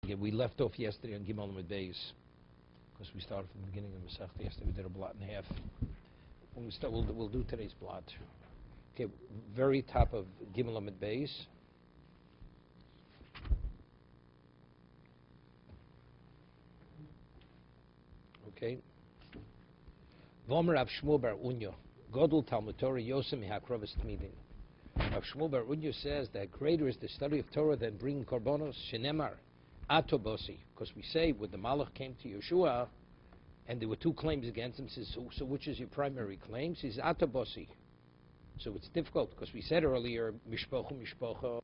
Yeah, we left off yesterday on Gimel Amud Beis because we started from the beginning of Masechta. Yesterday we did a blot and a half. When we start, we'll do today's blot. Okay, very top of Gimel Amud Beis. Okay. Vomer Rav Shmuel Bar Unyo, Godul Talmud Torah Yosem Mihakrovas Tmidin. Rav Shmuel Bar Unyo says that greater is the study of Torah than bringing korbanos. Shenemar Atobosi, because we say when the Malach came to Yeshua, and there were two claims against him. Says, so which is your primary claim? He says Atobosi. So it's difficult because we said earlier Mishpocha,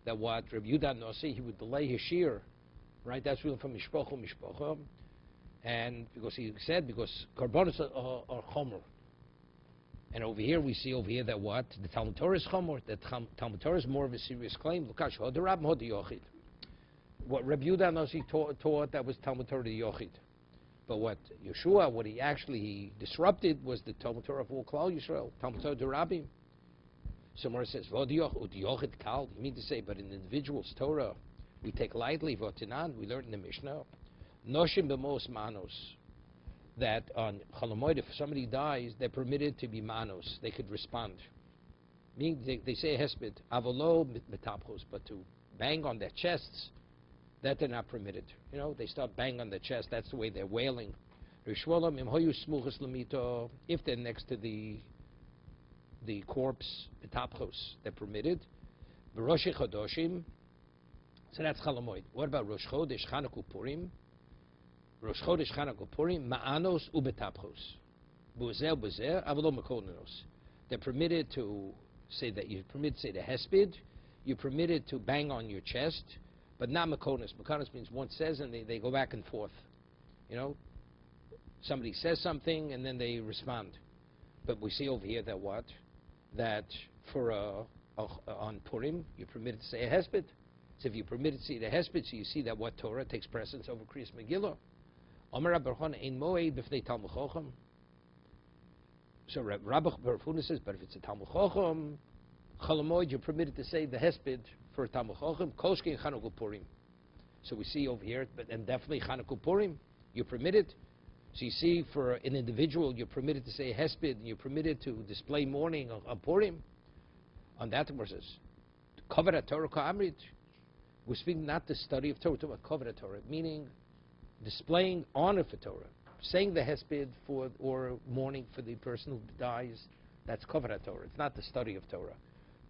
that what Rabbi Yudah Nossi, he would delay his shear, right? That's really from Mishpocha. And because he said, because korbanos are chomer. And over here, we see that what? The Talmud Torah is chomer. The Talmud Torah is more of a serious claim. What Rabbi Yudah Nossi taught, that was Talmud Torah the Yochid. But what Yeshua, what he actually disrupted was the Talmud Torah of all Klal Yisrael, Talmud Torah the Rabbim. Somewhere it says, Yochid Kal. You mean to say, but in the individual's Torah, we take lightly, Votinan, we learned in the Mishnah. Noshim b'mos manos, that on Cholamoid, if somebody dies, they're permitted to be manos. They could respond. Meaning they say hesped, avolo metapchos, but to bang on their chests, that they're not permitted. You know, they start banging on their chest. That's the way they're wailing. If they're next to the corpse, metapchos, they're permitted. B'rosh chodoshim. So that's Cholamoid. What about Rosh Chodesh, Chanukah, Purim? Rosh Chodesh, Chanukah, Purim, ma'anos ubetapchos. Buzer, avolo mekonenos. They're permitted to say that you're permitted to say the hesped. You're permitted to bang on your chest, but not mekonos. Mekonos means one says and they go back and forth. You know, somebody says something and then they respond. But we see over here that what? That for on Purim, you're permitted to say a hesped. So if you're permitted to see the hesped, so you see that what Torah takes precedence over Kriyas Megillah. Omer Rabbi ein moed b'fnei Talmud Chacham. So Rabbi Barfuna says, but if it's a Talmud Chacham, Cholamoid, you're permitted to say the hesped for a Talmud Chacham, Koshke and Chanukah Purim. So we see over here, and definitely Chanukah Purim, you're permitted. So you see, for an individual, you're permitted to say hesped, and you're permitted to display mourning on Purim. On that verses, Kavod Torah Ka'amrit. We're speaking not the study of Torah, we're talking about Kavod Torah, meaning displaying honor for Torah, saying the hesped for or mourning for the person who dies. That's Kavod Torah. It's not the study of Torah.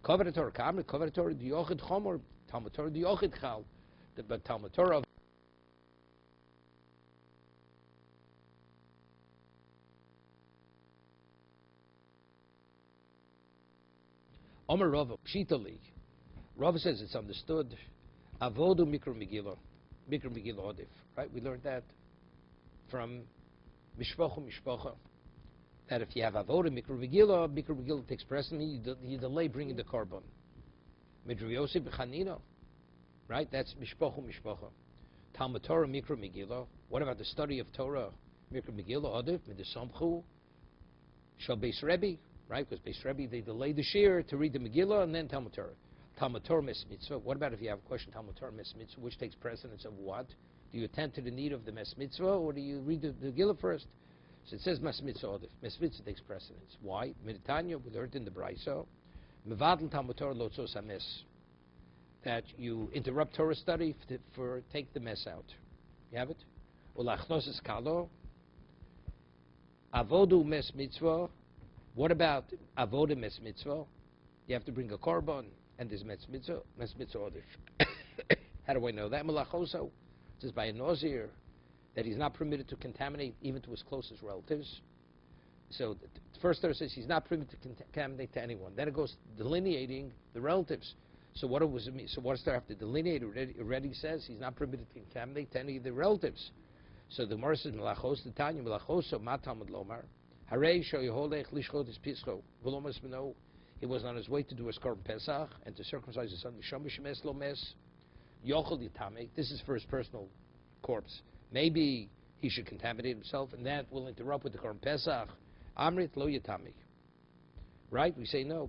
Kavod Torah, Kavod Torah, the Yochid Chomer, Talmud Torah, the Yochid Chal, but Talmud Torah. Omer Rava Pshitali. Rava says it's understood. Avodu Mikra Megilah Odif. Right? We learned that from Mishpocha. That if you have Avodu Mikra Megilah takes precedence. You delay bringing the korban. Midriyosi B'chanino. Right? That's Mishpocha. Talmud Torah Mikra Megilah. What about the study of Torah? Mikra Megilah Odif Midesamchu Shal Beis Rebbe. Right? Because Beis Rebbe, they delay the shir to read the Megillah and then Talmud Torah. Talmud Torah Mes Mitzvah. What about if you have a question, Talmud Torah Mes Mitzvah, which takes precedence of what? Do you attend to the need of the Mes Mitzvah, or do you read the Megillah first? So it says Mes Mitzvah. Mes Mitzvah takes precedence. Why? Meditanya, we learned in the Brayso, Mevadl Talmud Torah Lotzos HaMes, that you interrupt Torah study for take the mess out. You have it? Ulachnos Kalo, Avodu Mes Mitzvah. What about Avoda Mes Mitzvah? You have to bring a korban. And there's Mes Mitzvah Odif. How do I know that? Malachoso. It says by a Nazir that he's not permitted to contaminate even to his closest relatives. So the first verse says he's not permitted to contaminate to anyone. Then it goes delineating the relatives. So what does it mean? So what does there have to delineate? It already says he's not permitted to contaminate to any of the relatives. So the Gemara says Malachos the Tanya Malachoso Matamad Lomar Harei Sho Yeholech Lishchot is Pischo V'Lomas B'no. He was on his way to do his Korban Pesach and to circumcise his son. Shomish Lomes Yochel Yitame. This is for his personal corpse. Maybe he should contaminate himself, and that will interrupt with the Korban Pesach. Amrit Lo Yitame. Right? We say no.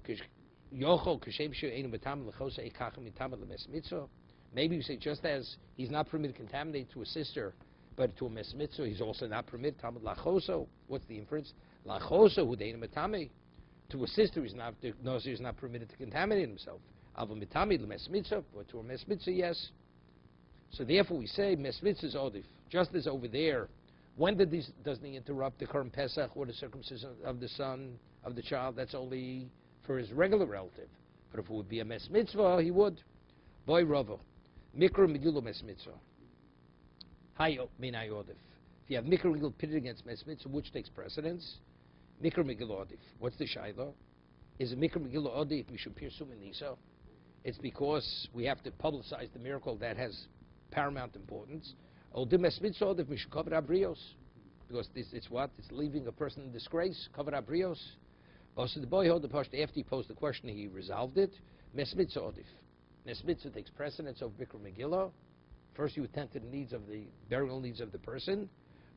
Yochel Kashem Shu Einu B'Tam Lechosa Ekachem Yitame Lemes Mitzvah. Maybe you say just as he's not permitted to contaminate to a sister, but to a mes mitzvah, he's also not permitted. Talmud lachoso. What's the inference? Lachoso hudeinu matame. To a sister, he's not permitted to contaminate himself. Avo mitame l'mes mitzvah, or to a mes mitzvah, yes. So therefore, we say mes mitzvah is odif. Just as over there, when doesn't he interrupt the current Pesach or the circumcision of the son of the child? That's only for his regular relative. But if it would be a mes mitzvah, he would. Boy Ravo, mikra megilu mes mitzvah. Hayo minay odif. If you have mikra megilu pitted against mes mitzvah, which takes precedence? Mikra megilu odif. What's the shayla? Is a mikra megilu odif mishum pirsum nisa? It's because we have to publicize the miracle that has paramount importance. Because it's what? It's leaving a person in disgrace. Covered abrios. Also, the boy held the parshas after he posed the question, he resolved it. Mes mitzvah odif. Mes mitzvah takes precedence over Mikra Megillah. First, you attend to the needs of the burial needs of the person.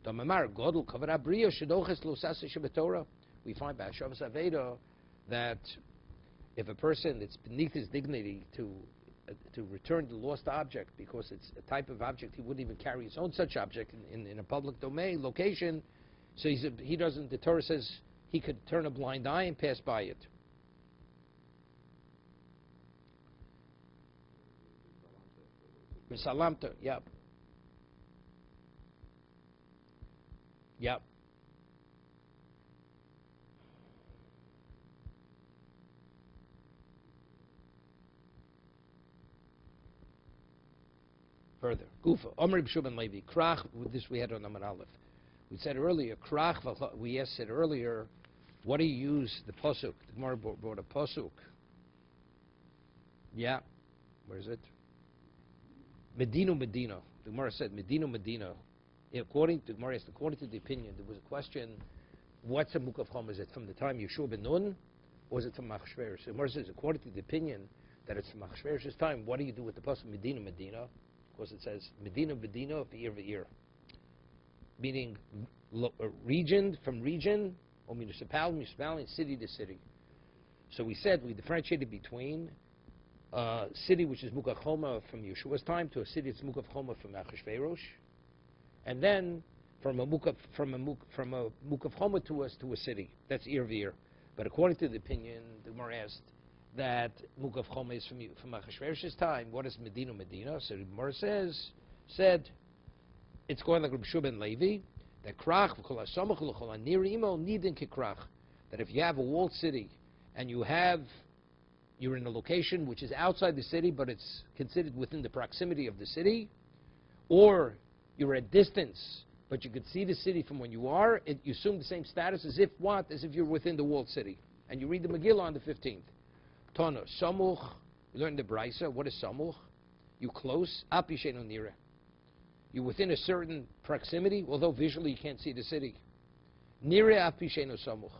We find by Shabbos Aveda that if a person, it's beneath his dignity to return the lost object because it's a type of object he wouldn't even carry his own such object in a public domain location, so he doesn't. The Torah says he could turn a blind eye and pass by it. Misalamta, yep. Yep. Further, Gufa, Omer B'Shuban Levi, Krach. With this we had on Amar Aleph. We said earlier, Krach. We said earlier, what do you use the pasuk? The Gemara brought a pasuk. Yeah, where is it? Medina. The Gemara said Medina. According to Gemara, according to the opinion, there was a question: what's a mukaf chom? Is it from the time Yeshua ben Nun, or is it from Achashverosh? The Gemara says, according to the opinion, that it's from Achashverosh's time. What do you do with the pasuk Medina? Because it says Medina v'ir, meaning region from region, or municipality, city to city. So we said we differentiated between a city which is mukaf choma from Yeshua's time to a city that's mukaf choma from Achashverosh, and then from a mukaf choma to a city that's ir. But according to the opinion, the Gemara asked that mukaf choma is from Achashverosh's time. What is Medina? So the Gemara said it's going like Rabbi Shua Levi that krach v'kol hasamach l'chol hanir imo nidin kekrach, that if you have a walled city and you're in a location which is outside the city but it's considered within the proximity of the city, or you're at distance but you could see the city from when you are, you assume the same status as if you're within the walled city. And you read the Megillah on the 15th. Tana, samuch, you learn the Braisa. What is samuch? You close, apishenu nira. You're within a certain proximity, although visually you can't see the city. Nira apishenu samuch.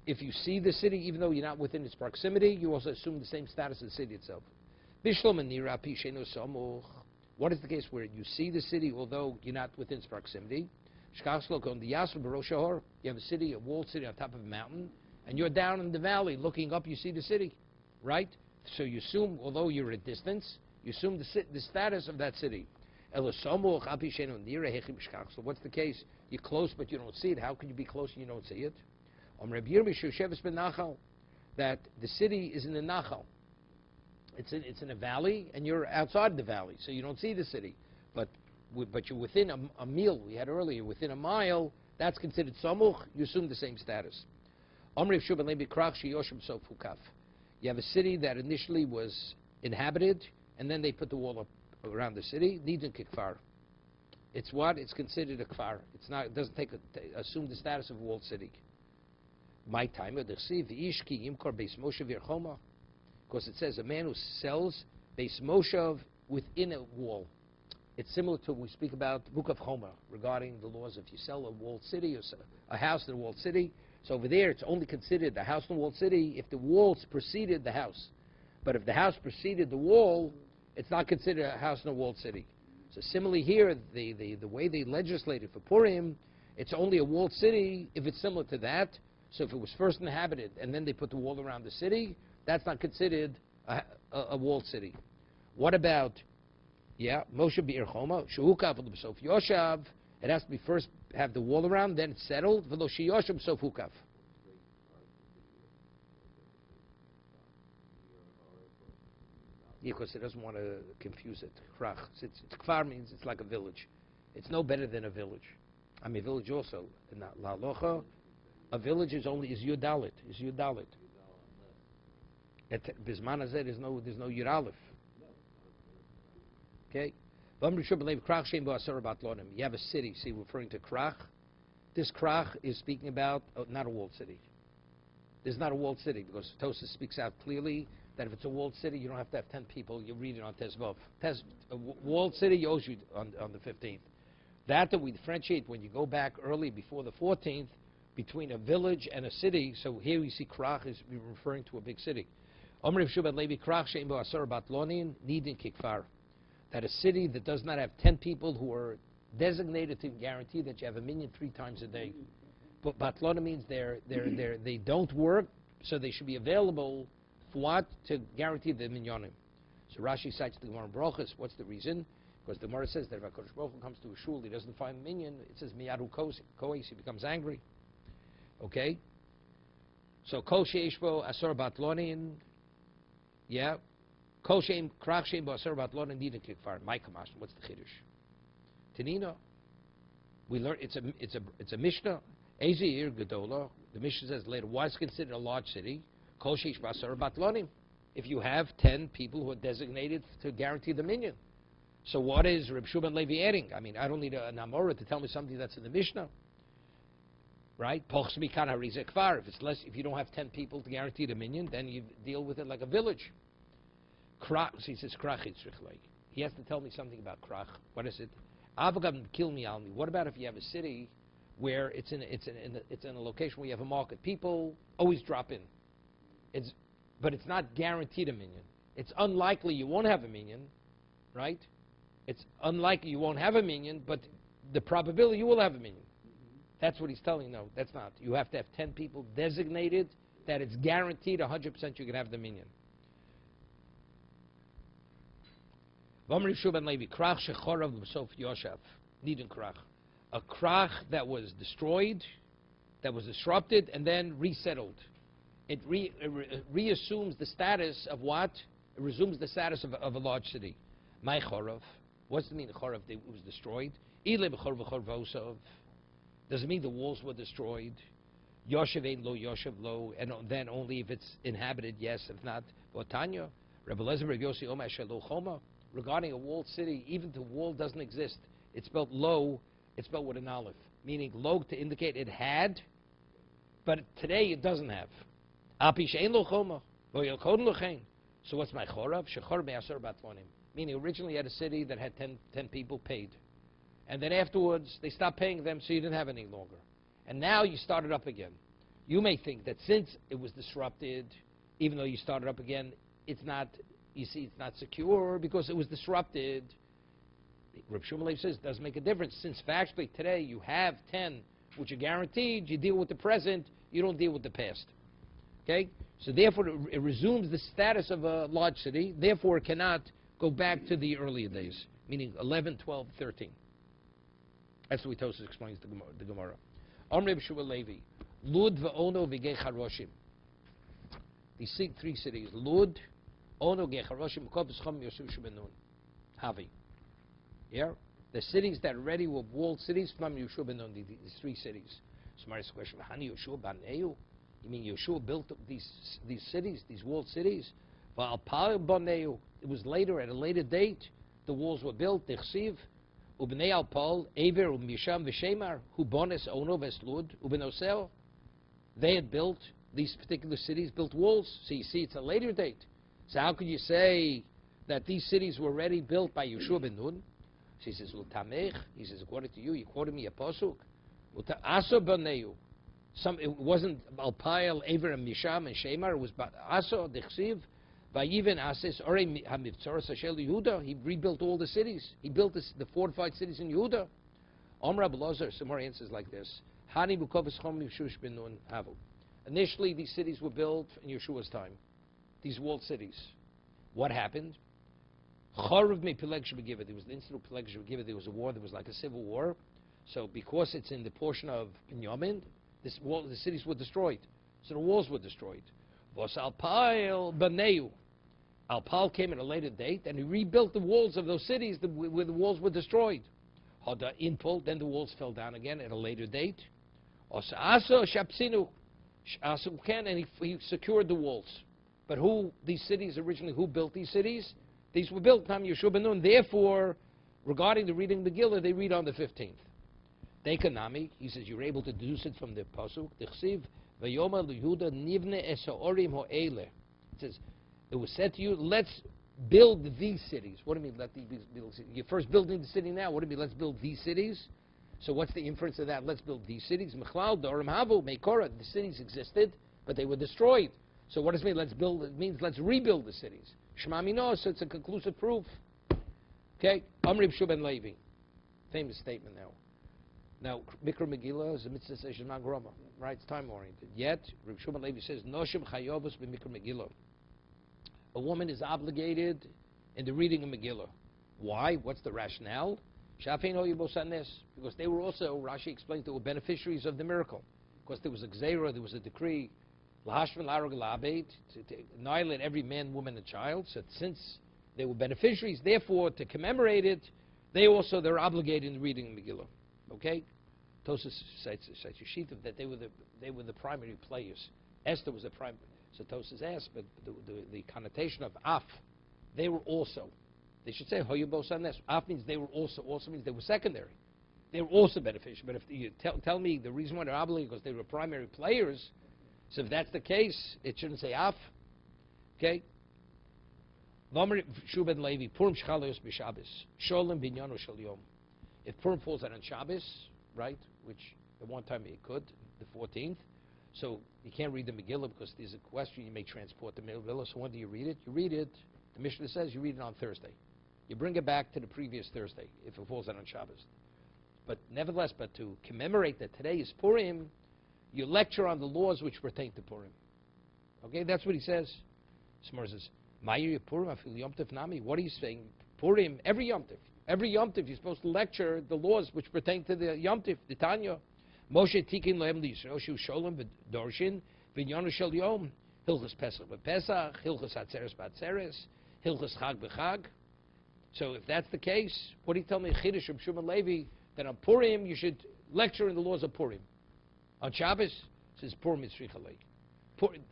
If you see the city, even though you're not within its proximity, you also assume the same status as the city itself. Bishlom nira apishenu samuch. What is the case where you see the city, although you're not within its proximity? You have a city, a walled city on top of a mountain, and you're down in the valley looking up, you see the city, right? So you assume, although you're at a distance, you assume the status of that city. So what's the case? You're close, but you don't see it. How can you be close and you don't see it? That the city is in the Nachal. It's in a valley, and you're outside the valley, so you don't see the city. But you're within a mile, we had earlier, within a mile, that's considered samuch, you assume the same status. You have a city that initially was inhabited, and then they put the wall up around the city. Nidin kikfar. It's what? It's considered a kfar. It's not. It doesn't assume the status of a walled city. My time, because it says a man who sells beis moshav within a wall. It's similar to we speak about the book of Choma regarding the laws if you sell a walled city or a house in a walled city. So over there, it's only considered a house in a walled city if the walls preceded the house. But if the house preceded the wall, it's not considered a house in a walled city. So similarly here, the way they legislated for Purim, it's only a walled city if it's similar to that. So if it was first inhabited and then they put the wall around the city, that's not considered a walled city. What about, Moshe Be'er Choma, Shehukav B'sof Yoshav, it has to be first have the wall around, then it's settled, V'lo Sheyoshav B'sof Hukav. Yeah, because it doesn't want to confuse it. Krach. Kfar means it's like a village. It's no better than a village. I mean, village also. La Locha, a village is Yudalit. Is Yudalit. At Bisman Hazeh, there's no Yud Aleph. Okay? You have a city, see, referring to Krach. This Krach is speaking about not a walled city. There's not a walled city, because Tosas speaks out clearly that if it's a walled city, you don't have to have 10 people. You read it on Tezvov. A walled city, you owes you on the 15th. That we differentiate when you go back early before the 14th between a village and a city. So here we see Krach is referring to a big city. That a city that does not have 10 people who are designated to guarantee that you have a minyan 3 times a day. But Batlona means they don't work, so they should be available for what? To guarantee the minyanim. So Rashi cites the Gemara Brochus. What's the reason? Because the Gemara says that if HaKadosh Baruch Hu comes to a shul, he doesn't find the minyan, it says Miyadu Kois, he becomes angry. Okay? So Kol Sheishbo Asor Batlonin, Kol Sheim Krach Sheim Bo Asor Batlonin Nidin Kikfar. My Kamash, what's the Chiddush? Tanina, we learn it's a Mishnah. Ezir Gedola, the Mishnah says later, why is it considered a large city? Kol Sheishbo Asor Batlonin. If you have 10 people who are designated to guarantee the minyan. So what is Reb Shua ben Levi adding? I mean, I don't need an Amora to tell me something that's in the Mishnah. Right? If you don't have 10 people to guarantee the minyan, then you deal with it like a village. Krach, he says, Krach Yitzrich. He has to tell me something about Krach. What is it? Kill me, Almi. What about if you have a city where it's in a location where you have a market? People always drop in. But it's not guaranteed a minyan. It's unlikely you won't have a minyan, right? It's unlikely you won't have a minyan, but the probability you will have a minyan. That's what he's telling. No, that's not. You have to have 10 people designated that it's guaranteed 100% you can have the minyan. A krach that was destroyed, that was disrupted, and then resettled. It reassumes the status of what? It resumes the status of a large city. My chorav. What's the meaning of chorav? It was destroyed. Does it mean the walls were destroyed? Yoshev ein lo, Yoshev lo, and then only if it's inhabited, yes, if not. Botanya, Rebbe Lezer, Rebbe Yossi Omer Shelo Choma, regarding a walled city, even if the wall doesn't exist, it's spelled lo, it's spelled with an aleph, meaning lo to indicate it had, but today it doesn't have. Apish ein lo choma, lo yelkodin lo chen. So what's my chorav? Shechor me'asor batlonim. Meaning originally you had a city that had 10 people paid. And then afterwards, they stopped paying them, so you didn't have any longer. And now you started up again. You may think that since it was disrupted, even though you started up again, it's not, you see, it's not secure because it was disrupted. Reb Shumalev says it doesn't make a difference. Since factually today you have 10 which are guaranteed, you deal with the present, you don't deal with the past. Okay? So therefore it resumes the status of a large city, therefore it cannot go back to the earlier days, meaning 11, 12, 13. That's the way Tosas explains the Gemara. Reb Shua Levi, Lud ve'ono v'gei charoshim. These 3 cities, Lud, Ono, Gei Charoshim, Kov Schom, Yosef Shubenun, Havi. Yeah? The cities that already were walled cities, from Yeshua ben Nun, these 3 cities. Somebody's question, Hani Yeshua Baneu? You mean Yeshua built these cities, these walled cities? It was later, at a later date, the walls were built. Dechsiv, Ubnei Alpal, Ever, Misham, Veshemar, Hubones, Ono, Veslud, Ubenosel. They had built, these particular cities built walls. So you see, it's a later date. So how could you say that these cities were already built by Yeshua ben Nun? So he says, Utamech. He says, according to you quoted me a pasuk. Aso Baneu. It wasn't Alpayel, Ever, and Misham, and Shemar. It was Aso, Dechsiv. Vayiven Ases Ore Hamivtzoros Hashel Yehuda. He rebuilt all the cities. He built the fortified cities in Yehuda. Omra Belazar, some more answers like this. Hani Bukovas Chom Yeshua ben Nun Havu. Initially, these cities were built in Yeshua's time. These walled cities. What happened? Chorav me Peleg Shebegiva. There was the incident of Peleg Shebegiva. There was a war. There was like a civil war. So because it's in the portion of Binyamin, the cities were destroyed. So the walls were destroyed. Vos Alpal Baneu. Alpal came at a later date, and he rebuilt the walls of those cities where the walls were destroyed. Hada Inpol, then the walls fell down again at a later date. Osa Asa Shapsinu. And he secured the walls. But these cities originally, who built these cities? These were built Tam Yeshua ben Nun. Therefore, regarding the reading Megillah, they read on the 15th. Dekanami, he says, you're able to deduce it from the Pasuk. Dichsiv, Vayoma Yehuda Nivne Esaorim Ho'ele. It says, it was said to you, let's build these cities. What do you mean, let these build cities? You're first building the city now. What do you mean, let's build these cities? So what's the inference of that? Let's build these cities. Mechlal, Dorim Havu, Meikora. The cities existed, but they were destroyed. So what does it mean, let's build? It means let's rebuild the cities. Shema Mino, so it's a conclusive proof. Okay? Amri B'shu ben Levi. Famous statement now. Now, Mikra Megillah is a mitzvah session Groma, right? It's time-oriented. Yet, Reb Shimon Levi says, Noshim Chayovus b'Mikra Megillah. A woman is obligated in the reading of Megillah. Why? What's the rationale? Shafein Hoyibosanes. Because they were also, Rashi explains, they were beneficiaries of the miracle. Because there was a gzeira, there was a decree, Lahashvan Larag Labeit, to annihilate every man, woman, and child. So since they were beneficiaries, therefore, to commemorate it, they're obligated in reading Megillah. Okay? Tosas cites Yeshita that they were the primary players. Esther was the primary. So Tosas asked, but the connotation of af, they were also. They should say hoyubos anes. Af means they were also means they were secondary. They were also beneficial. But if you tell me the reason why they're obligated because they were primary players, so if that's the case, it shouldn't say af. Okay? Shuben Levi Purim Shchalayos b'Shabbos Sholem Binyano Shel Yom. If Purim falls out on Shabbos, right, which at one time it could, the 14th, so you can't read the Megillah because there's a question you may transport the Megillah. So when do you read it? You read it, the Mishnah says you read it on Thursday. You bring it back to the previous Thursday if it falls out on Shabbos. But nevertheless, but to commemorate that today is Purim, you lecture on the laws which pertain to Purim. Okay, that's what he says. Smar says, Ma'ir Purim afil Yom Tov Nami. What are you saying? Purim, every Yom Tov. Every Yom Tov, you're supposed to lecture the laws which pertain to the Yom Tov, the Tanya. Moshe Tikin Lehem L'Yisrael, Shu Sholem V'Dorshin, V'Nyonu Shel Yom, Hilchas Pesach V'Pesach, Hilchas Atzeres B'Atzeres, Hilchas Chag B'Chag. So if that's the case, what do you tell me, Chiddush of Shimon Levi, that on Purim you should lecture in the laws of Purim? On Shabbos, it says Purim is Shichalei.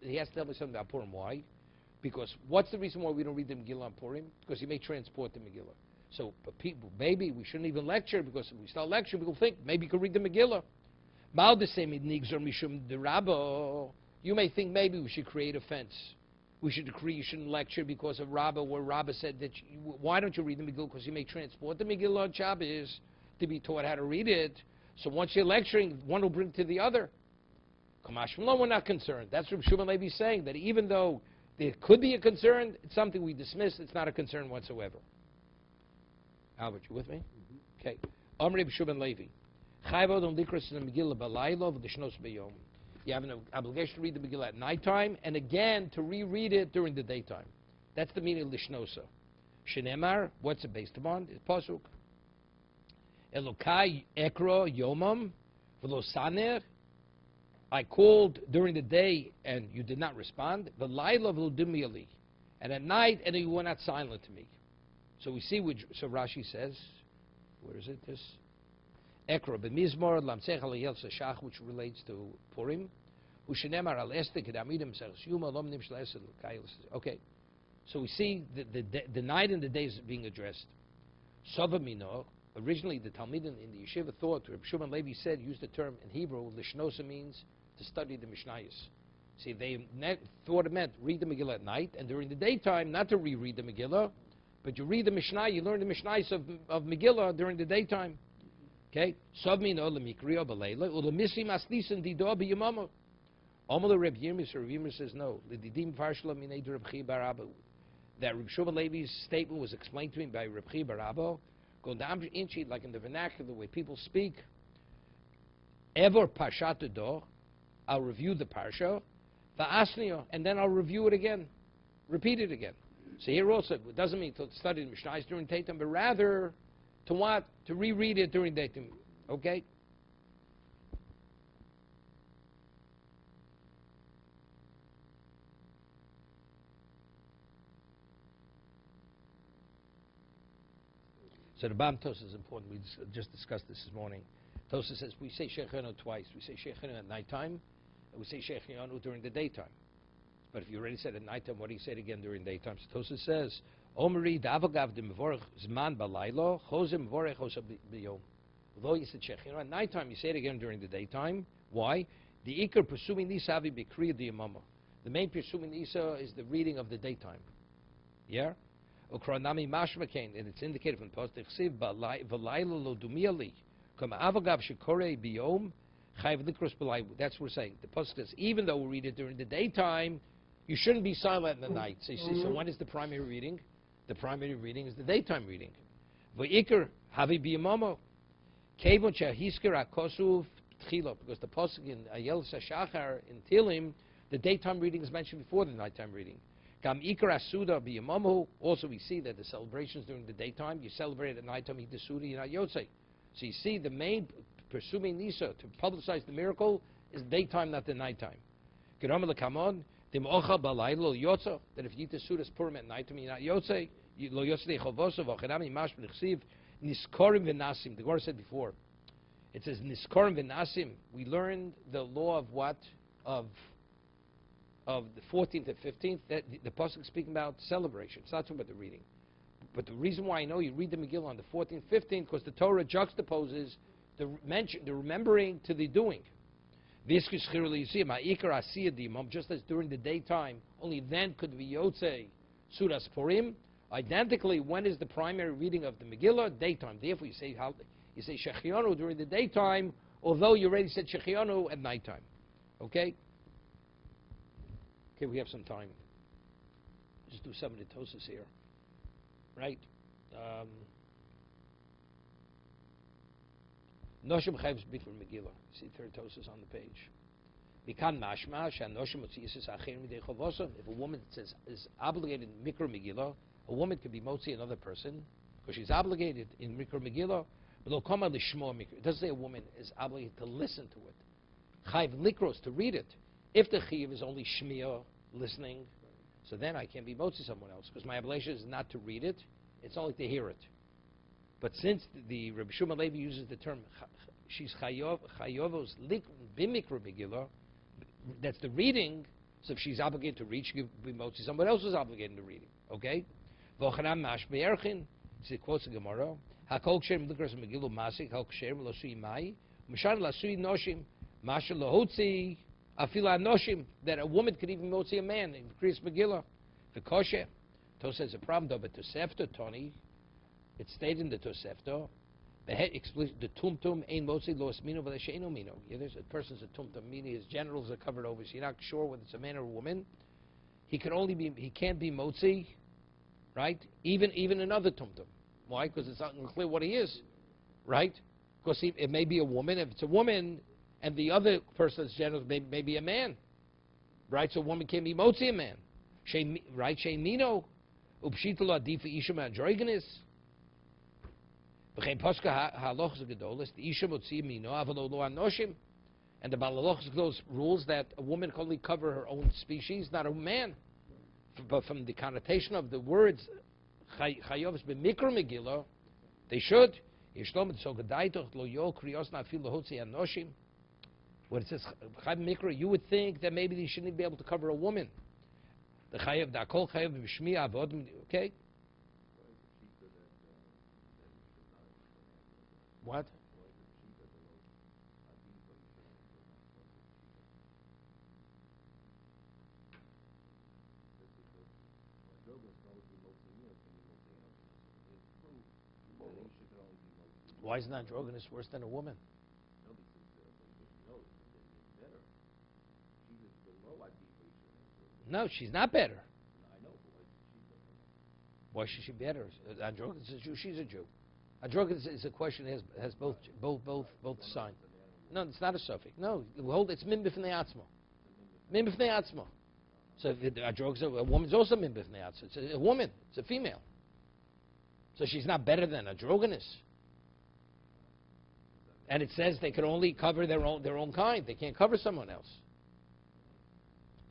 He has to tell me something about Purim. Why? Because what's the reason why we don't read the Megillah on Purim? Because you may transport the Megillah. So, people, maybe we shouldn't even lecture, because if we start lecturing, people think maybe you could read the Megillah. You may think maybe we should create a fence. We should decree you shouldn't lecture because of Rabbah, where Rabbah said that why don't you read the Megillah? Because you may transport the Megillah on Shabbos to be taught how to read it. So once you're lecturing, one will bring to the other. We're not concerned. That's what Shimon Levi is saying, that even though there could be a concern, it's something we dismiss. It's not a concern whatsoever. Albert, you with me? Mm-hmm. Okay. Amri B'Shubin Levi. Chayvod on Likras in the Megillah B'Layla V'Dishnos B'Yom. You have an obligation to read the Megillah at nighttime, and again to reread it during the daytime. That's the meaning of Lishnosa. Shenemar, what's it based upon? It's Pasuk. Elokai Ekro Yomam V'Lo Saner. I called during the day, and you did not respond. V'Layla V'Lo Dimyali. And at night, and you were not silent to me. So we see, so Rashi says, where is it? This Ekra b'mizmor lamsech alayel sashach, which relates to Purim. Ushenemar al estek edamidim sershuma lomnim shlesel kayil. Okay, so we see the night and the days being addressed. Sovamino. Originally, the Talmud in the yeshiva thought, Reb Shimon Levi said, used the term in Hebrew, lishnosa means to study the Mishnayos. See, they thought it meant read the Megillah at night, and during the daytime, not to reread the Megillah. But you read the Mishnah, you learn the Mishnahs of Megillah during the daytime. Okay? Sovmino lemikriyo b'leila ulemisim aslisin dido b'yamama. Omer Reb Yirmis, or Reb Yirmis says no. L'didim farshla minei Reb Chi bar Abba. That Reb Shimon Levi's statement was explained to him by Reb Chi bar Abba. Gondam inchi, like in the vernacular, the way people speak. Ever parshat do, I'll review the parsha. Va'asnio, and then I'll review it again. Repeat it again. So here also, it doesn't mean to study the Mishnah during daytime, but rather to what? To reread it during daytime. Okay? So the Bam Tos is important. We just discussed this morning. Tosa says we say Shechenu twice. We say Shechenu at nighttime, and we say Shechenu during the daytime. But if you already said at nighttime, what do you say it again during daytime? So Tosa says, Omri davagav de mevorech zman balaylo chozem mevorech osa biyom. Although you said Shechenu at nighttime, you say it again during the daytime. Why? The ikar pursuing nisa avi bikriya di yamama. The main pursuing nisa is the reading of the daytime. Yeah. Ukranami mashmakain, and it's indicated from the post. Chsiv balaylo lo dumiali. That's what we're saying. The pasuk says, even though we read it during the daytime, you shouldn't be silent in the night. So, you see, so when is the primary reading? The primary reading is the daytime reading. Because the pasuk in Ayel Sashachar in Tilim, the daytime reading is mentioned before the nighttime reading. Also, we see that the celebrations during the daytime, you celebrate at nighttime, eat the Suda, you're not Yotzei. So you see, the main pursuing Nisa to publicize the miracle is daytime, not the nighttime. That if you eat the Sudas Purim at nighttime, you're not Yotzei. The Gemara said before, it says Niskorim v'nasim. We learned the law of what? Of the 14th and 15th. That the pasuk is speaking about celebration. It's not talking about the reading. But the reason why I know you read the Megillah on the 14th, 15th, because the Torah juxtaposes the remembering to the doing. Just as during the daytime, only then could be Yotzei Sudas Purim. Identically, when is the primary reading of the Megillah? Daytime. Therefore, you say Shechianu during the daytime, although you already said Shechianu at nighttime. Okay? Okay, we have some time. Just do some of the Tosas here. Right? Noshim chayvs bikr Megillah. See third Tosas on the page. Mikan mashma shanoshim motziisis acherim midei chavosam. If a woman is obligated in mikra Megillah, a woman can be motzi another person because she's obligated in mikra Megillah. But lo kama lishmo mikra. It doesn't say a woman is obligated to listen to it. Chayv likros, to read it. If the chiyuv is only shmiyah, listening, so then I can't be motzi someone else because my obligation is not to read it; it's only to hear it. But since the Rabbi Shuma Levi uses the term she's chayovos bimikra Megillah, that's the reading. So if she's obligated to read, she can be motzi. Someone else is obligated to read it. Okay. V'ochanam mash be'erchin. She quotes the Gemara. Hakol ksherim likras Megillah masik. Hakol ksherim lasui mai. Mishan lasui noshim. Masha lahotzi. Afila noshim, that a woman could even motzi a man in Kriyas Megillah. The kosher. Tos says a problem though, but Tosefta Tony, it stayed in the Tosefta. The tumtum ein motzi los mino v'lesheino mino. Yeah, there's a person's a tumtum, meaning his genitals are covered over, so you're not sure whether it's a man or a woman. He can't be motzi, right? Even another tumtum. Why? Because it's not clear what he is, right? Because it may be a woman. If it's a woman, and the other person's genitals may be a man, right? So a woman can't be motzi a man, right? Sheimino, upshitalo adifa isha androgynis. V'chein paska halochos gedolos the isha motzi mino avalo lo anoshim, and the balalochos those rules that a woman can only cover her own species, not a man. But from the connotation of the words chayovs b'mikra Megillah, they should. Yishlom so gedaitoch lo yo krios na fil lahotzi anoshim. When it says Chayav Mikra, you would think that maybe they shouldn't be able to cover a woman. The Chayav, the Akol Chayav B'Shmi Avod, okay? What? Why is an androgynous worse than a woman? No, she's not better. Why should she be better? Androgynous is a Jew. She's a Jew. Androgynous is a question that has both signs. No, it's not a suffix. No, it's min b'fnei atzma. Min b'fnei atzma. So if a woman's also min b'fnei atzma. It's a woman. It's a female. So she's not better than a drogoness. And it says they can only cover their own kind. They can't cover someone else.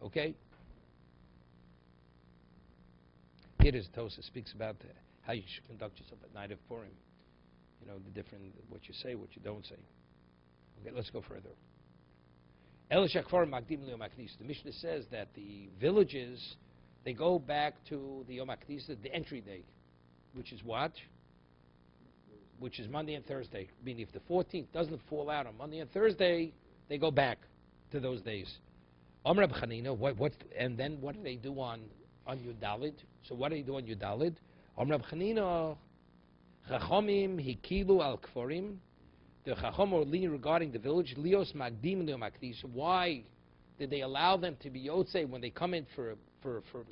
Okay? Here is Tosa speaks about how you should conduct yourself at night of Purim. You know, the different, what you say, what you don't say. Okay, let's go further. The Mishnah says that the villages, they go back to the Yom HaKnisa, the entry day, which is what? Which is Monday and Thursday. Meaning if the 14th doesn't fall out on Monday and Thursday, they go back to those days. Reb Chanina, and then what do they do on Yudalid? So what do they do on Yudalid? Reb Chanina, Chachomim hikilu al kforim. The Chachom are leaning regarding the village. Lios magdim le'Yom HaKnisa. Why did they allow them to be Yotzei when they come in for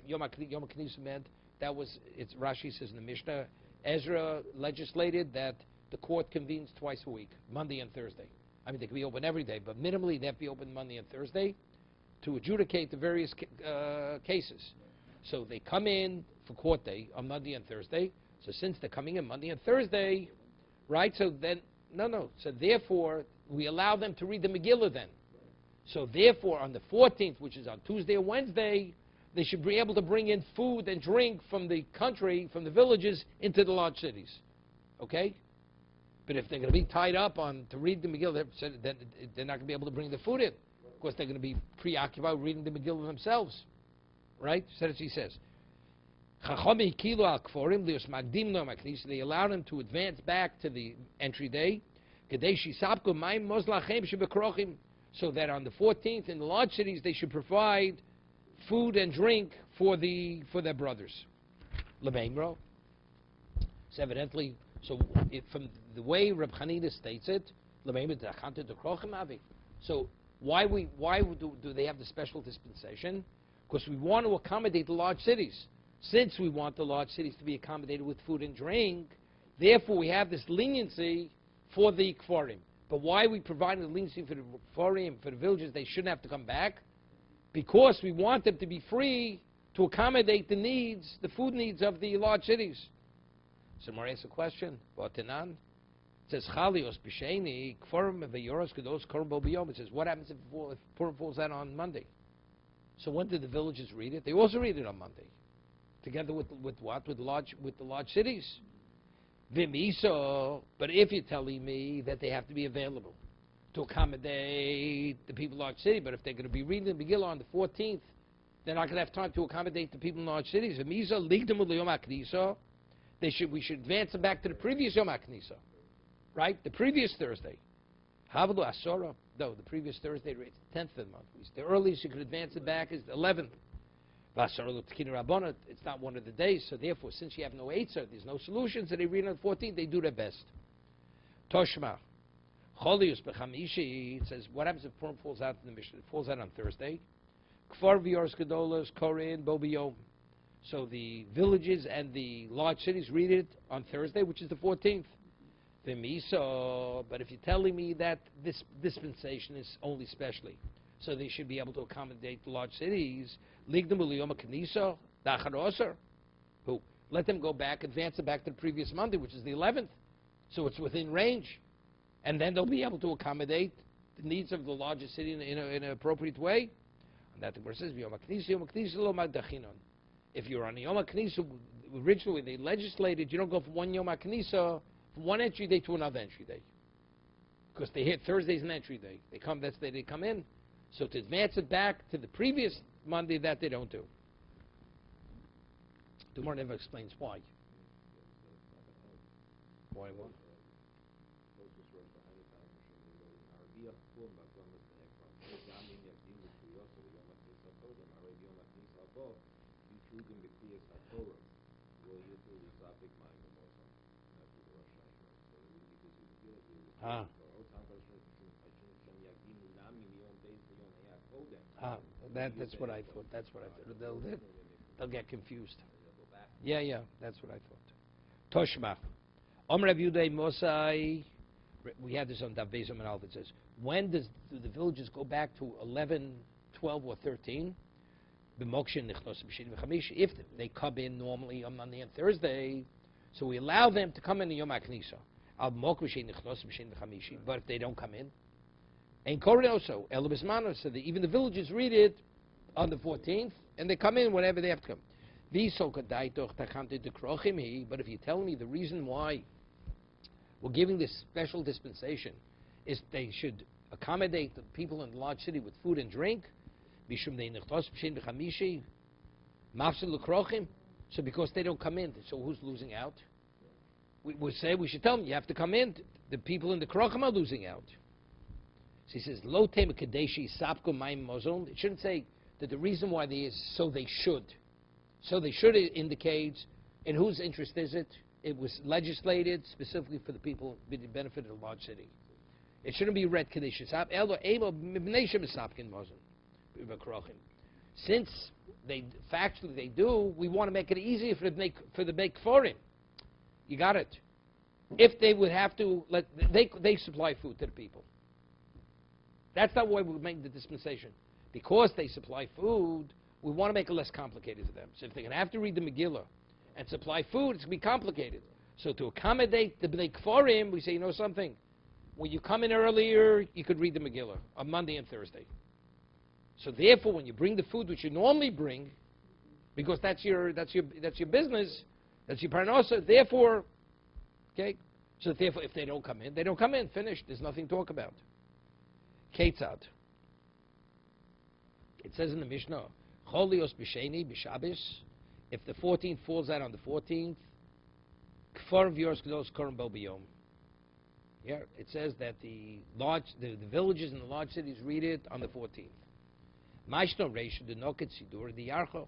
Yom HaKnisa meant? That was, it's Rashi says in the Mishnah, Ezra legislated that the court convenes twice a week, Monday and Thursday. I mean, they can be open every day, but minimally they have to be open Monday and Thursday to adjudicate the various cases. So they come in for court day on Monday and Thursday. So since they're coming in Monday and Thursday, right, so then, so therefore, we allow them to read the Megillah then. So therefore, on the 14th, which is on Tuesday or Wednesday, they should be able to bring in food and drink from the country, from the villages, into the large cities. Okay? But if they're going to be tied up to read the Megillah, then they're not going to be able to bring the food in. Of course, they're going to be preoccupied reading the Megillah themselves. Right? So that's what he says. They allowed them to advance back to the entry day. So that on the 14th, in the large cities, they should provide food and drink for their brothers. Lebeimro. So evidently, from the way Reb Chanina states it, so why do they have the special dispensation? Because we want to accommodate the large cities. Since we want the large cities to be accommodated with food and drink, therefore we have this leniency for the Kfarim. But why are we providing the leniency for the Kfarim, for the villages? They shouldn't have to come back. Because we want them to be free to accommodate the needs, the food needs of the large cities. So Mar asks a question. It says, Chalios b'sheni, kforim v'yoros kedos korim bo b'yom. It says, what happens if Purim falls out on Monday? So when did the villages read it? They also read it on Monday. Together with what? With the large cities. V'miso, but if you're telling me that they have to be available to accommodate the people in large city, but if they're going to be reading the Megillah on the 14th, they're not going to have time to accommodate the people in large cities. We should advance them back to the previous Yom HaKnisa, right? The previous Thursday. Havlu Asora. No, the previous Thursday, it's the 10th of the month. The earliest you could advance it back is the 11th. It's not one of the days, so therefore, since you have no Eitzah, there's no solution, so they read on the 14th, they do their best. Toshma. Cholius b'chamishi, it says, what happens if Purim falls out in the Mishnah? It falls out on Thursday. Kfar v'yors gedolos, korin, bo b'yom. So the villages and the large cities read it on Thursday, which is the 14th. V'miso, but if you're telling me that this dispensation is only specially, so they should be able to accommodate the large cities, ligdom b'liyom ha'knisa, da'charoser, who let them go back, advance it back to the previous Monday, which is the 11th. So it's within range. And then they'll be able to accommodate the needs of the larger city in an appropriate way. And that the Gemara says, Yom HaKnisa lo magdachinon. If you're on a Yom HaKnisa, originally they legislated, you don't go from one Yom HaKnisa, from one entry day to another entry day. Because they hit Thursday's an entry day. That's the day they come in. So to advance it back to the previous Monday, that they don't do. The Gemara never explains why. Why what? That's what I thought. That's what I thought. They'll get confused. Yeah, that's what I thought. Toshma. Rav Yudai Mosai. We had this on Daf Yomi Megilah. It says, when do the villages go back to 11, 12, or 13? If they come in normally on Monday and Thursday, so we allow them to come in Yom HaKnisa. But if they don't come in, so that even the villages read it on the 14th, and they come in whenever they have to come. But if you tell me the reason why we're giving this special dispensation is they should accommodate the people in the large city with food and drink, so because they don't come in, so who's losing out? We say we should tell them you have to come in. The people in the krochim are losing out. So he says, Lo tema kadeshi sapko mayim mozon. It shouldn't say that the reason why they is so they should. So they should indicates in whose interest is it? It was legislated specifically for the people with the benefit of the large city. It shouldn't be read kadeshi sap elo emo mibnei sapkin mozon. Since they factually they do, we want to make it easier for the big foreign. You got it. If they would have to they supply food to the people. That's not why we make the dispensation. Because they supply food, we want to make it less complicated for them. So if they're going to have to read the Megillah and supply food, it's going to be complicated. So to accommodate the Bnei Kforim, we say, you know something? When you come in earlier, you could read the Megillah on Monday and Thursday. So therefore, when you bring the food which you normally bring, because that's your business, that's your parnasa, therefore, okay? So therefore, if they don't come in, they don't come in. Finished. There's nothing to talk about. Ketzad. It says in the Mishnah, Cholios b'sheni b'Shabbos. If the 14th falls out on the 14th, Kfar v'Yoros Gedolos Korim Bo b'Yom. Yeah, it says that the villages in the large cities read it on the 14th. Ma'ishno Reisha Denoket Sidur the Yarcho.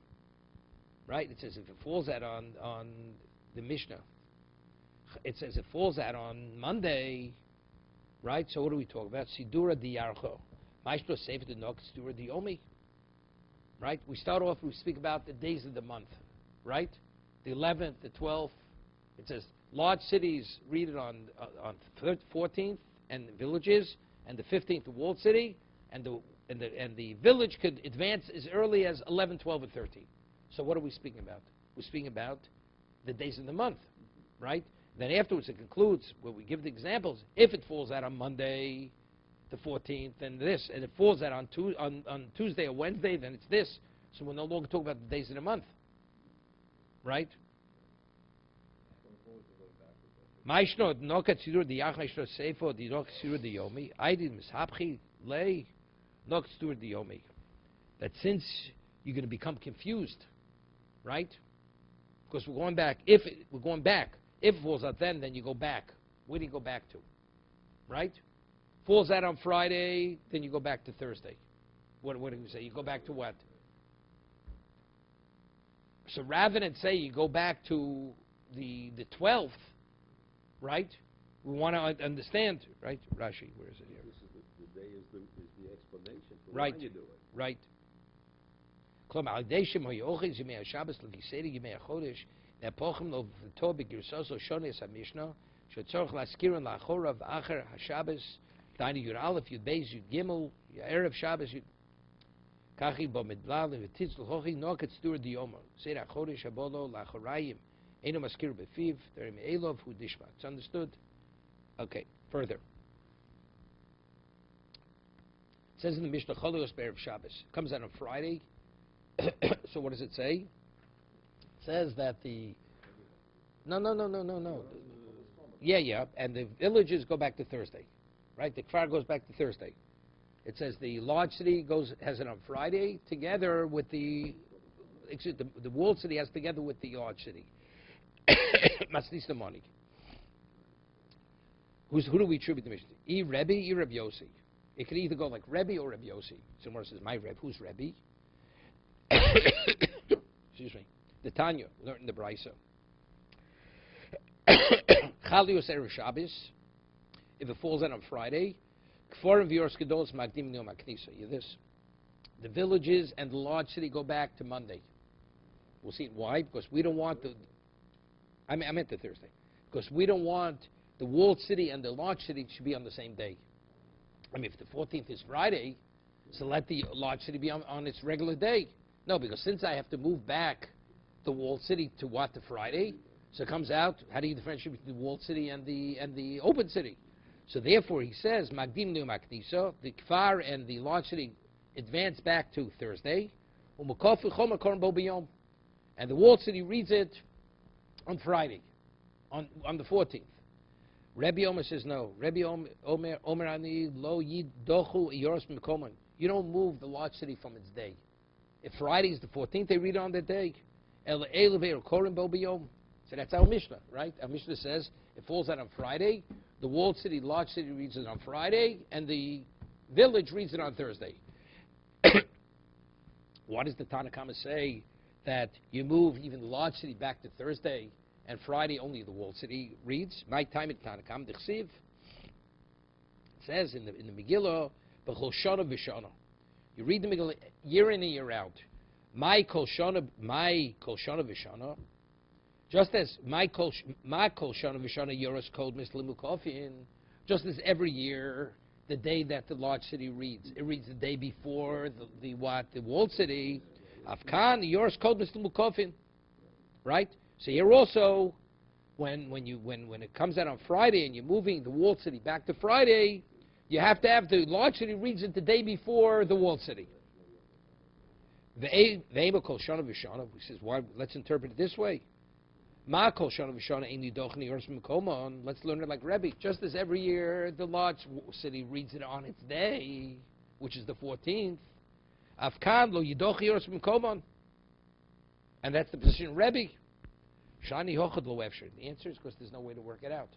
Right? It says if it falls out on the Mishnah, it says it falls out on Monday. Right? So what do we talk about? Sidura diyarcho. Maestro Sefer the Nok Sidura Diomi. Right? We start off, we speak about the days of the month. Right? The 11th, the 12th. It says large cities read it on 14th, and villages, and the 15th the walled city, and the village could advance as early as 11, 12, and 13. So what are we speaking about? We're speaking about the days of the month. Right? Then afterwards it concludes where we give the examples. If it falls out on Monday, the 14th, then this. And it falls out on Tuesday or Wednesday, then it's this. So we're no longer talking about the days of the month. Right? That since you're going to become confused, right? Because we're going back. If it falls out then you go back. Where do you go back to? Right? Falls out on Friday, then you go back to Thursday. What do we say? You go back to what? So rather than say you go back to the 12th, right? We want to understand, right? Rashi, where is it here? This is the day is the explanation for right. why you do it. Right. Nepochim of Tobik Yersoso Shones HaMishnah Shetzorch Laskirin Lachorav Acher HaShabbos Tani Yud Aleph Yud Beis Yud Gimel Erev Shabbos Yud Kachi Bo Midlal V'Titzl Hochi Noket Stur Diyomo Seir HaChodesh Habolo Lachorayim Eino Maskir Befiv Terim Elov Hu Dishma. It's understood? Okay, further. It says in the Mishnah Cholios Be'erev Shabbos. It comes out on Friday. So what does it say? Says that no. Yeah, and the villages go back to Thursday, right? The kfar goes back to Thursday. It says the large city has it on Friday together with the walled city has together with the large city. Masnis the money. Who do we attribute the mission to? E Rebbe, E Reb Yossi. It could either go like Rebbe or Reb Yossi. Someone says my Reb. Who's Rebbe? Excuse me. The Tanya, learned in the Brisa. Chalios Erev Shabbos, if it falls out on Friday, Kforim v'Yoros Gedolos Magdim Yom HaKnisa. This. The villages and the large city go back to Monday. We'll see why. Because we don't want I meant the Thursday. Because we don't want the walled city and the large city to be on the same day. I mean, if the 14th is Friday, so let the large city be on its regular day. No, because since I have to move back the walled city to what, to Friday, so it comes out, how do you differentiate between the walled city and the open city? So therefore he says, Magdim New Makniso, the Kfar and the large city advance back to Thursday, and the walled city reads it on Friday, on the 14th. Rabbi Omer says no. Rabbi Omer ani lo yidochu yoros mekoman. You don't move the large city from its day. If Friday is the 14th, they read it on that day. So that's our Mishnah, right? Our Mishnah says it falls out on Friday. The walled city, large city reads it on Friday, and the village reads it on Thursday. Why does the Tanna Kama say that you move even the large city back to Thursday, and Friday only the walled city reads? My time at Tanna Kama d'chsiv. It says in the Megillah, b'chol shana v'shana. You read the Megillah year in and year out. My kol shana v'shana. Just as my kol shana v'shana yoros kod mislimu kofin. Just as every year, the day that the large city reads, it reads the day before the walled city. Afkan yoros kod mislimu kofin. Right. So here also, when it comes out on Friday and you're moving the walled city back to Friday, you have to have the large city reads it the day before the walled city. The Ema kol shana v'shana. He says, why? Let's interpret it this way. Ma kol shana v'shana ein lidochni yoros mekomon. Let's learn it like Rebbe. Just as every year the large city reads it on its day, which is the 14th. Afkan lo yidochi yoros mekomon. And that's the position of Rebbe. Shani hochad lo efshir. The answer is because there's no way to work it out,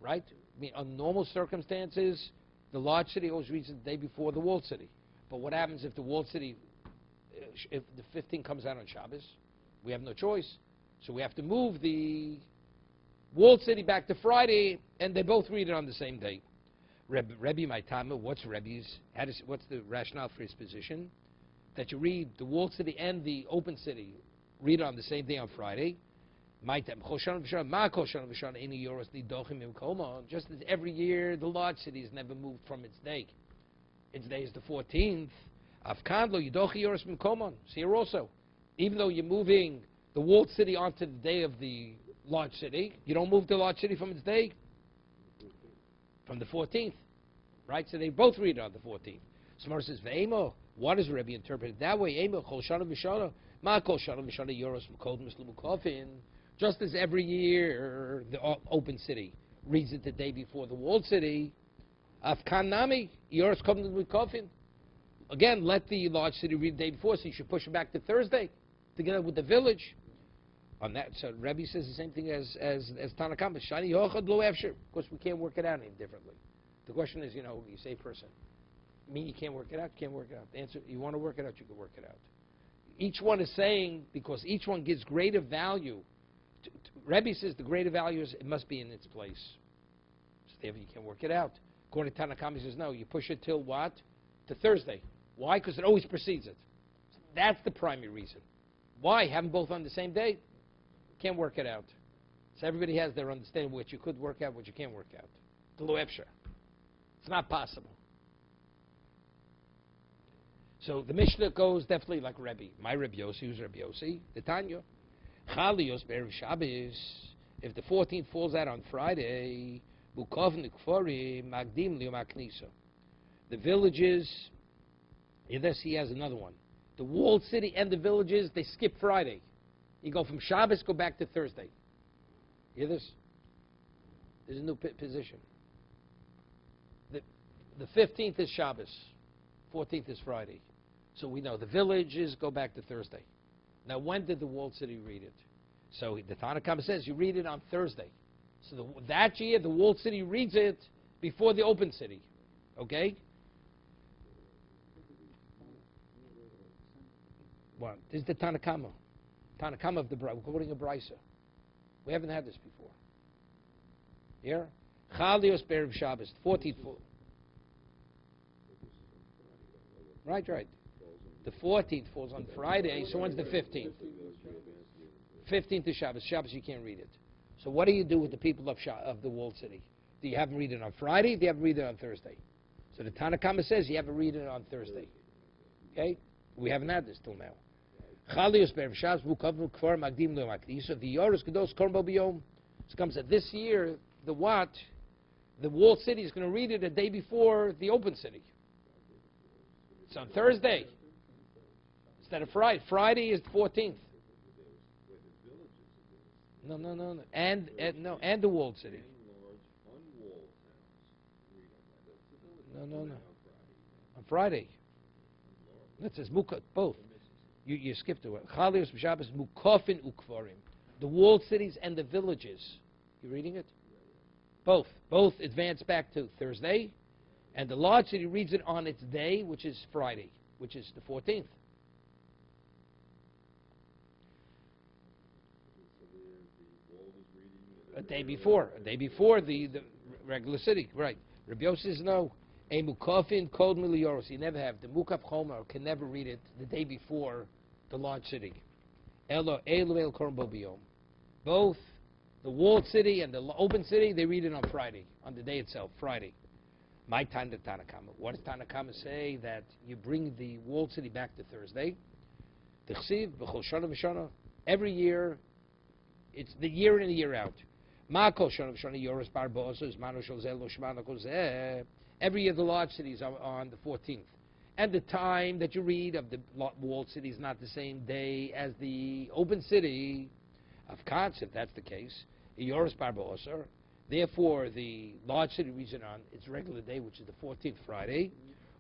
right? I mean, on normal circumstances, the large city always reads it the day before the walled city. But what happens if the walled city, if the 15th comes out on Shabbos? We have no choice. So we have to move the walled city back to Friday, and they both read it on the same day. Rebbe Maitama, what's the rationale for his position? That you read the walled city and the open city, read it on the same day on Friday. Just as every year the large city is never moved from its day. Its day is the 14th. So here also, even though you're moving the walled city onto the day of the large city, you don't move the large city from its day, from the 14th. Right? So they both read it on the 14th. Smar says, Ve'emo, why does Rebbe interpret it that way? Emo, Kol Shana V'Shana, Ma Kol Shana V'Shana Yoros M'Kod Mislimu Kofin. Just as every year the open city reads it the day before the walled city, Afkan Nami, Yoros M'Kod Mislimu Kofin. Again, let the large city read the day before, so you should push it back to Thursday, together with the village. On that, so Rebbe says the same thing as Tanakam. Shani Yochad Lo Efshir. Of course, we can't work it out any differently. The question is, you say person. I mean, you can't work it out, you can't work it out. The answer, you want to work it out, you can work it out. Each one is saying, because each one gives greater value. Rebbe says the greater value is, it must be in its place. So therefore, you can't work it out. According to Tanakam, he says, no, you push it till what? To Thursday. Why? Because it always precedes it. So that's the primary reason. Why? Have them both on the same day? Can't work it out. So everybody has their understanding of what you could work out, what you can't work out. The lo efshar. It's not possible. So the Mishnah goes definitely like Rebbe. My Rebbe Yossi, who's Rebbe Yossi? The Tanya. Chalios Be'erev Shabbos. If the 14th falls out on Friday, Bukov Nikfori Magdim Liyom HaKnisa. The villages, yes, he has another one. The walled city and the villages, they skip Friday. You go from Shabbos, go back to Thursday. You hear this? There's a new position. The 15th is Shabbos. 14th is Friday. So we know the villages go back to Thursday. Now, when did the walled city read it? So the Tanakh says you read it on Thursday. So that year, the walled city reads it before the open city. Okay? Well, this is the Tanakama. Tanakama of the Brisa. We're quoting a Brisa. We haven't had this before. Here? Chalios Be'erev Shabbos, 14th. Right. The 14th falls on Friday, so when's the 15th? 15th is Shabbos. Shabbos, you can't read it. So what do you do with the people of the walled city? Do you have them read it on Friday? Do you have them read it on Thursday? So the Tanakama says you have to read it on Thursday. Okay? We haven't had this till now. Chalius Be'er Shabbos Mukavim Kvar Magdim Lo Makdisa the Yoros Gedos Korban Bo B'Yom. So it comes that this year the walled city is going to read it a day before the open city. It's on Thursday instead of Friday. Friday is the 14th. No. And the walled city. No. On Friday. That says Mukah, both. You skipped it. Chalios B'Shabbos Mukafin Ukvarim. The walled cities and the villages. You reading it? Both. Both advance back to Thursday. And the large city reads it on its day, which is Friday, which is the 14th. A day before the regular city, right? Rabbi Yossi says no. A mukafin kod milioros. You never have the mukaf chomer can never read it the day before the large city. Elo el korban bo b'yom. Both the walled city and the open city they read it on Friday, on the day itself, Friday. My time to Tanakama. What does Tanakama say? That you bring the walled city back to Thursday. Tichsiv b'chol shana v'shana. Every year, it's the year in and year out. Every year the large cities are on the 14th. And the time that you read of the walled city is not the same day as the open city. Of course, if that's the case, therefore the large city reads it on its regular day, which is the 14th Friday.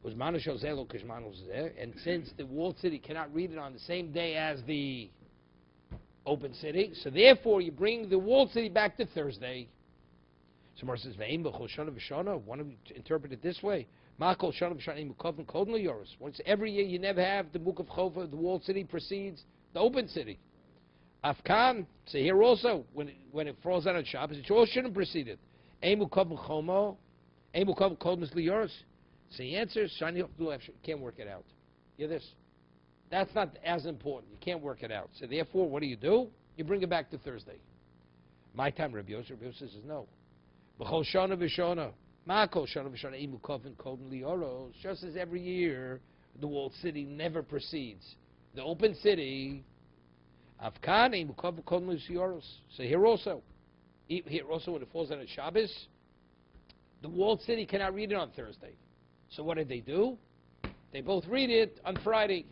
And since the walled city cannot read it on the same day as the open city, so therefore you bring the walled city back to Thursday. So Mar says, why don't we interpret it this way? Once every year you never have the book of Chova, the walled city precedes the open city. Afkan, so here also, when it falls out on Shabbos, it all shouldn't precede it. So he answers, can't work it out. Hear this? That's not as important. You can't work it out. So therefore, what do? You bring it back to Thursday. My time, Rabbi Yosef says no. Just as every year, the walled city never precedes the open city. So here also, when it falls on a Shabbos, the walled city cannot read it on Thursday. So what do? They both read it on Friday.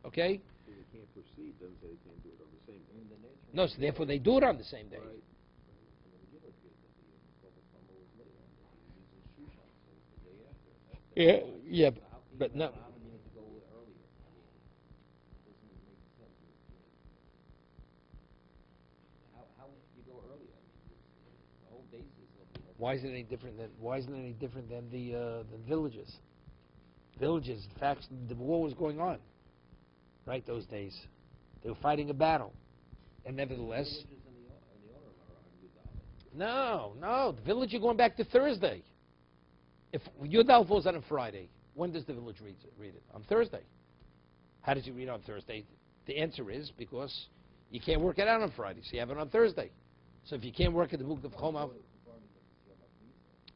Okay? So you can't proceed, doesn't say you can't do it on the same day. No, so therefore they do it on the same day. Right. Yeah, but no. Why isn't it any different than the villages? Villages, in fact, the war was going on, right? Those days, they were fighting a battle, and nevertheless, no, the village you're going back to Thursday. If Yudal falls on a Friday, when does the village read it? On Thursday. How does he read on Thursday? The answer is because you can't work it out on Friday, so you have it on Thursday. So if you can't work at the book of Choma, it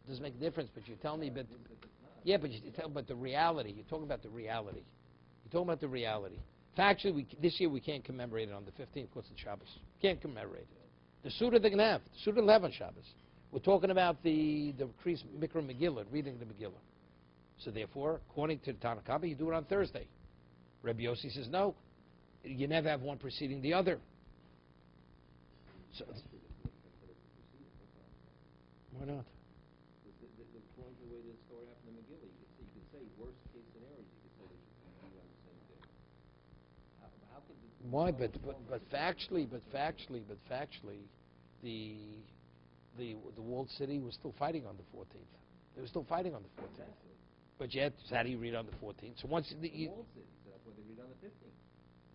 doesn't make a difference. But you tell me, but the reality. You're talking about the reality. Factually, this year we can't commemorate it on the 15th because it's Shabbos. Can't commemorate it. The Suda they're going to have. The Suda will have on Shabbos. We're talking about the Mikra Megillah, reading the Megillah. So therefore, according to the Tanakh, you do it on Thursday. Rabbi Yossi says no. You never have one preceding the other. So, why not? According to the way the story happened in Megillah, you could say worst case scenarios. You could say they should be on the same day. How could why? But factually, the walled city was still fighting on the 14th. They were still fighting on the 14th. But yet, how do you read on the 14th? So once walled city, so that's why they read on the 15th.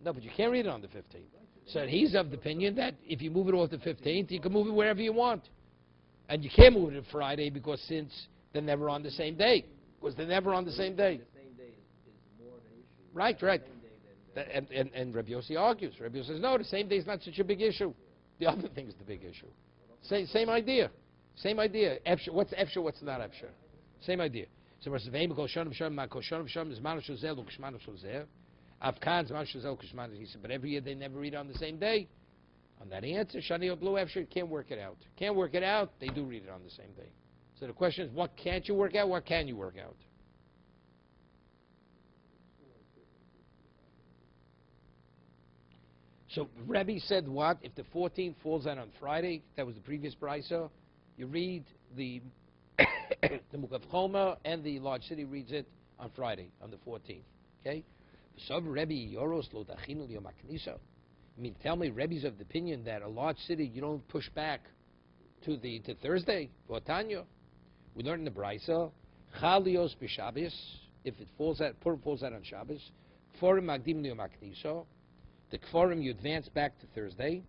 No, but you can't read it on the 15th. So he's of the opinion that if you move it off the 15th, you can move it wherever you want. And you can't move it to Friday because since they're never on the same day. Because they're never on the same day. The same day is more of an issue. Right. And Rabbi Yossi argues. Rabbi Yossi says, no, the same day is not such a big issue. The other thing is the big issue. Same idea. Efshar, what's Efshar, what's not Efshar? Same idea. So Afkan's Mashazol Kishman. He said, but every year they never read on the same day. On that answer, Shani Blue Afshir can't work it out. Can't work it out, they do read it on the same day. So the question is, what can't you work out? What can you work out? So Rebbe said what? If the 14th falls out on Friday, that was the previous brisa, you read the the Mukav Choma and the large city reads it on Friday, on the 14th. Okay? So Rebbe Yoros Lo Dachinu Yom HaKnisa. I mean, tell me, Rebbe's of the opinion that a large city you don't push back to Thursday, Tanya. We learned in the brisa, Chalios b'Shabbos, if it falls out, Purim falls out on Shabbos, Kforim Magdim Yom HaKnisa. The Kforim you advance back to Thursday.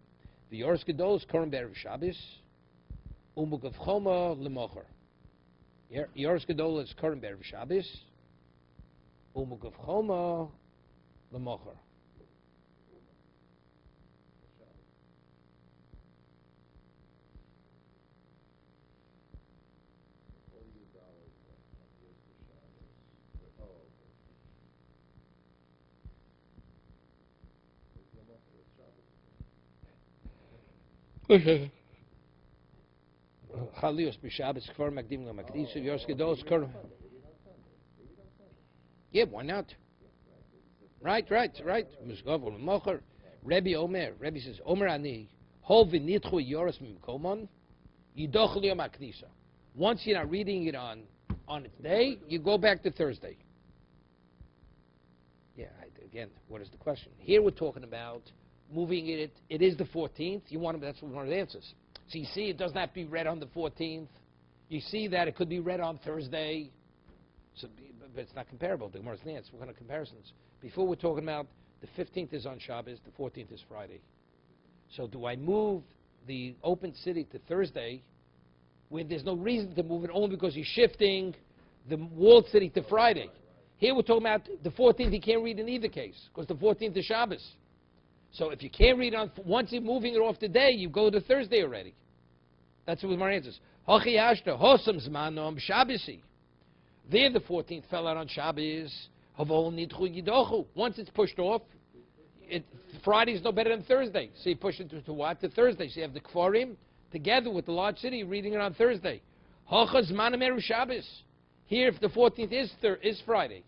The Yoros Gedol is Korim Be'erev Shabbos. Umukav Choma L'mocher. Yoros Gedol is Korim Be'erev Shabbos. Umukav Choma L'mocher. Chalios b'Shabbos Kfar Magdim LaMakdisa Yoros Gedol Korim. Yeah, why not? Right. Mizgov L'mocher. Rebbe Omer. Rebbe says Omer Ani Hol v'nitchu Yoros Mimkomon Yidoch L'Yom HaKnisa. Once you're not reading it on its day, you go back to Thursday. Yeah. Again, what is the question? Here we're talking about moving it. It is the 14th. That's one of the answers. So you see, it doesn't have to be read on the 14th. You see that it could be read on Thursday. So, but it's not comparable. The Gemara's answer. What kind of comparisons? Before we're talking about the 15th is on Shabbos, the 14th is Friday. So do I move the open city to Thursday when there's no reason to move it, only because you're shifting the walled city to Friday? Here we're talking about the 14th. You can't read in either case because the 14th is Shabbos. So if you can't read once you're moving it off today, you go to Thursday already. That's what my answer is. Hachi Hashta, Hosam Zmanom, Shabbisi. There the 14th fell out on Shabbos. Havol Nidchu Yidochu. Once it's pushed off, Friday's no better than Thursday. So you push it to what? To Thursday. So you have the Kfarim together with the large city reading it on Thursday. Hacha Zmanom Erev Shabbos. Here, if the 14th is Friday.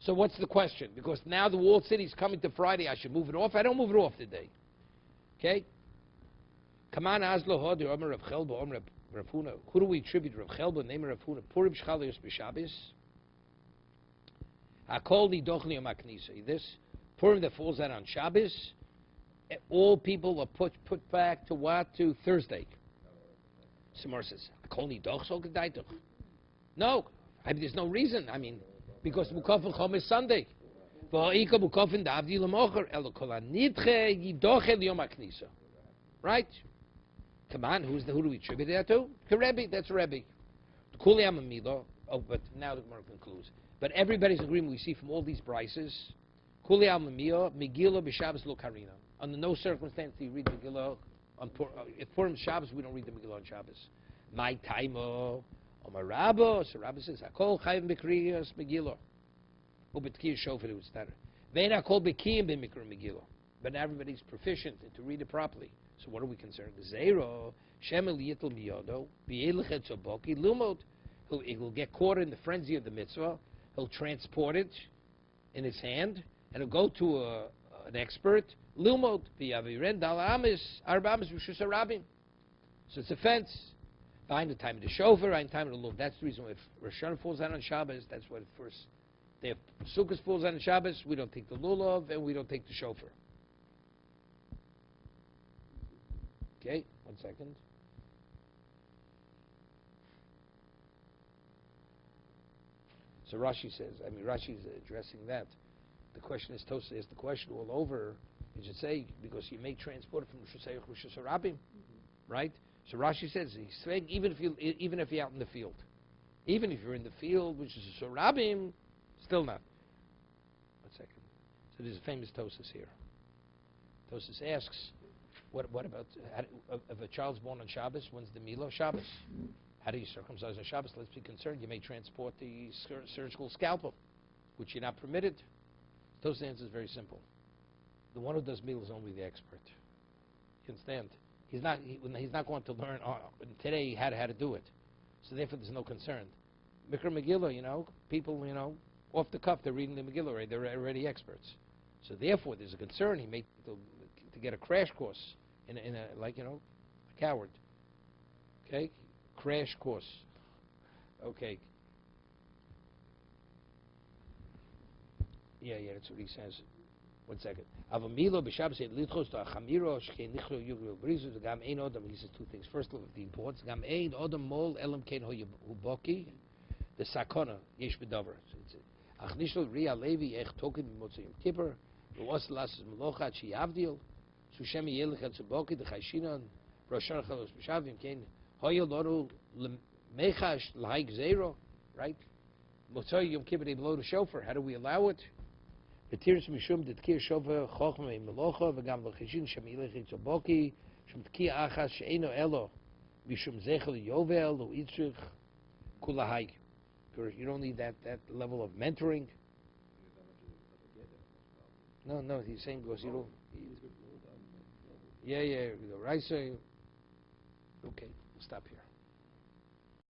So what's the question? Because now the walled city is coming to Friday, I should move it off. I don't move it off today. Okay? Kaman Azlo Hod Omer Rav Chelba Omer Rav Huna. Who do we attribute Rav Chelba name Rav Huna? Purim Shchalios b'Shabbos. Hakol Nidochli Yom HaKnisa. This Purim that falls out on Shabbos, all people are put back to what? To Thursday. Samar says, Hakol Nidoch Sol Gedaituch. No, there's no reason. Because Mukafin Chom is Sunday. Right? Come on, who do we attribute that to? To Rebbe, that's Rebbe. But now the Gemara concludes. But everybody's agreement we see from all these brises. Megilah b'Shabbos lo karina. Under no circumstance do you read Megillah on if Purim Shabbos, we don't read the Megillah on Shabbos. My taimo. Omar Rabba, so Rabba says, Hakol chayim b'kriyas Megillah. Ubetkiyas shofar it would start. Vein hakol b'kiyim b'mikra Megillah. But everybody's proficient to read it properly. So what are we concerned? Zero, shemel yitl miyodo, b'yelichet zoboki, lumot. He'll get caught in the frenzy of the mitzvah. He'll transport it in his hand, and he'll go to an expert. Lumot, v'yaviren dal amis, arba amis v'shus harabim. So it's a fence. Find the time of the shofar, find the time of the lulav. That's the reason why if Rosh Hashanah falls out on Shabbos, that's what first. If Sukkot falls out on Shabbos, we don't take the lulav and we don't take the shofar. Okay, 1 second. So Rashi says, Rashi is addressing that. The question is, Tosa is the question all over. You should say, because you may transport it from Rosh Hashanah, right? So Rashi says he's saying even if you're out in the field, even if you're in the field, which is a Sorabim, still not. 1 second. So there's a famous Tosas here. Tosas asks, what about if a child's born on Shabbos? When's the Milah Shabbos? How do you circumcise on Shabbos? Let's be concerned. You may transport the surgical scalpel, which you're not permitted. Those answer is very simple. The one who does meal is only the expert. You understand? He's not going to learn today how to do it. So therefore, there's no concern. Mikra Megillah, people, off the cuff, they're reading the Megillah already. They're already experts. So therefore, there's a concern. He may to get a crash course in a coward. Okay, crash course. Okay. Yeah, that's what he says. 1 second. Avamilo b'Shabbos litchos to achamiro shkein nichlo yugro brizu gam ein odam. He says two things. First, look at the importance. Gam ein odam mol elam kein huboki. The sakona yesh bedavar. Ach nishlo ria levi ech token b'motzei yom kippur. V'os las melocha chi avdil. Sushem yelech et zuboki the chayshinon. Roshar chalos b'shavim kein hoyel loru lemechash l'hai gzeiro. Right? Motzei yom kippur they blow the shofar. How do we allow it? Betiris mishum detkir shofar chochmei melocha v'gam l'chashin shem yelech et zuboki shem tkiya achas she'eno elo mishum zechel yovel u'itzrich kulahai. You don't need that level of mentoring. No, he's saying because you don't. Yeah, right. So, okay, we'll stop here.